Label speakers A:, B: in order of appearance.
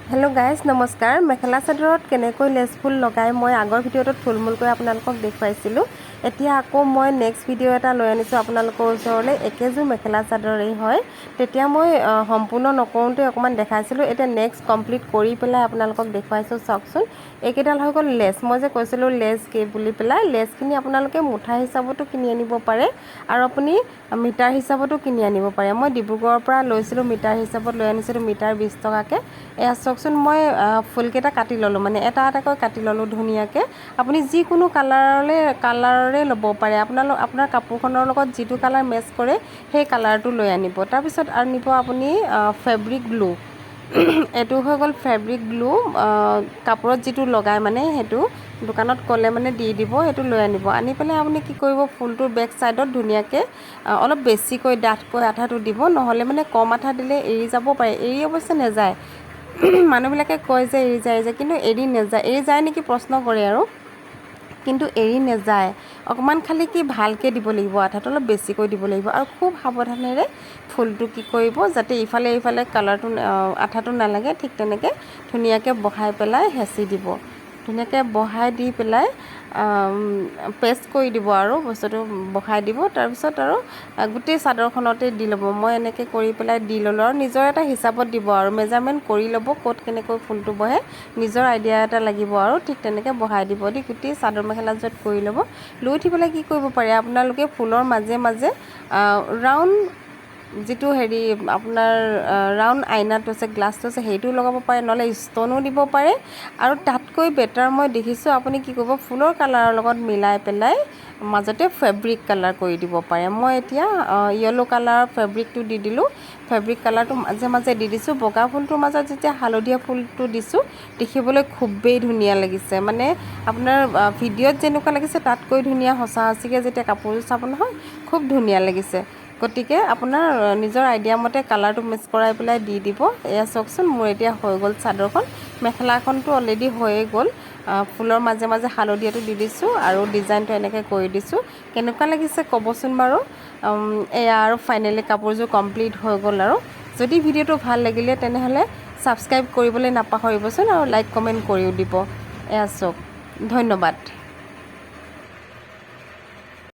A: hello guys नमस्कार mekhela चादरत केनेকৈ less full लगाय মই আগৰ ভিডিঅ'টোত ফুলমুলকৈ আপোনালোকক দেখুৱাইছিলো এতিয়া আকৌ মই নেক্সট ভিডিঅ' এটা লৈ আনিছো আপোনালোকৰ ওচৰলৈ একেজোৰ মেখেলা চাদৰেই হয় তেতিয়া মই সম্পূৰ্ণ নকওঁতে অকমান দেখাইছিলো এটা নেক্সট কমপ্লিট কৰি পেলাই আপোনালোকক দেখুৱাইছো চাওকচোন একেডাল হৈ গল লেস মই যে কৈছিলো লেস কে বুলি পেলাই লেসখিনি আপোনালোকে মুঠা হিচাপতো কিনি আনিব পাৰে আৰু আপুনি মিটাৰ হিচাপতো কিনি আনিব পাৰে মই ডিব্ৰুগড়ৰ পৰা লৈছিলো মিটাৰ হিচাপত লৈ আনিছিলো মিটাৰ 20 টকাকে এয়া চাওকচোন মই ফুলকেটা কাটি ললো মানে এটা এটাকৈ কাটি ললো ধুনিয়াকে আপুনি যি কোনো কালাৰৰে লব পাৰে আপোনাৰ কাপোৰখনৰ লগত যেটো কালাৰ মেচ কৰে সেই কালাৰটো লৈ আনিব তাৰ পিছত আৰু নিব আপুনি ফেব্ৰিক গ্লু এটো হৈ গল ফেব্ৰিক গ্লু কাপোৰত যেটো লগায় মানে হেতু দোকানত কলে মানে দি দিব হেতু লৈ আনিব আনি পেলে আপুনি কি কৰিব ফুলটোৰ বেক সাইডত ধুনিয়াকে অলপ বেছিকৈ ডাঠকৈ আঠাটো দিব নহলে মানে কম আঠা দিলে এৰি যাব পাৰে এৰি অৱশ্যে নেযায় মানুহবিলাকে কয় যে এৰি যায় যে কিন্তু এৰি নেযায় এৰি যায় নেকি প্ৰশ্ন কৰে আৰু কিন্তু এৰি নেযায় অকমান খালি কি ভালকে দিব লাগিব আঠাটো অলপ বেছিকৈ দিব লাগিব আৰু খুব সাৱধানেৰে ফুলটো কি কৰিব যাতে ইফালে কালাৰটো আঠাটো না লাগে ঠিক তেনেকে ধুনিয়াকে বহাই পেলাই হেচি দিব ধুনিয়াকে বহাই দি পেলাই পেস্ট কৰি দিব আৰু বস্তুটো বহাই দিব তাৰ পিছত আৰু গুটি চাদৰখনতে দি লব মই এনেকে কৰি পেলাই দি ললো আৰু নিজৰ এটা হিচাপত দিব আৰু মেজাৰমেন্ট কৰি লব কোট কেনেকৈ ফুলটো বহে নিজৰ আইডিয়া এটা লাগিব আৰু ঠিক তেনেকে বহাই দিব দি গুটি চাদৰ মেখেলা জত কৰি লব লৈ উঠি পেলাই কি কৰিব পাৰে আপোনালোকে ফুলৰ মাজে মাজে ৰাউন্ড যেটো হেৰি আপোনাৰ ৰাউন্ড আইনাটো আছে গ্লাছটো আছে হেতু লগাব পাৰে নলে ষ্টনো দিব পাৰে আৰু তাতকৈ বেটাৰ মই দেখিছো আপুনি কি কৰিব ফুলৰ কালাৰৰ লগত মিলাই পেলাই মাজতে ফেব্ৰিক কালাৰ কৰি দিব পাৰে মই এতিয়া ইয়েলো কালাৰ ফেব্ৰিকটো দি দিলো ফেব্ৰিক কালাৰটো মাজে মাজে দি দিছো বগা ফুলটোৰ মাজত যেতিয়া হালধীয়া ফুলটো দিছো দেখিবলৈ খুবেই ধুনিয়া লাগিছে মানে আপোনাৰ ভিডিঅ'ত যেনেকুৱা লাগিছে তাতকৈ ধুনিয়া হসাহসিকে যেতিয়া কাপোৰ চাব নহয় খুব ধুনিয়া লাগিছে গটিকে আপোনাৰ নিজৰ আইডিয়া মতে কালাৰটো মিক্স কৰাই পেলাই দি দিব এয়া চাওকচোন মোৰ এতিয়া হৈ গল চাদৰখন মেখেলাখনটো অলৰেডি হৈয়ে গল ফুলৰ মাজে মাজে হালধীয়াটো দি দিছো আৰু ডিজাইনটো এনেকৈ কৰি দিছো কেনেকুৱা লাগিছে কবচোন বাৰু এয়া আৰু ফাইনালি কাপোৰযোৰ কমপ্লিট হৈ গল আৰু যদি ভিডিঅ'টো ভাল লাগিলে তেনেহলে সাবস্ক্ৰাইব কৰিবলৈ নাপাহৰিবচোন আৰু লাইক কমেন্ট কৰিও দিব এয়া চাওক ধন্যবাদ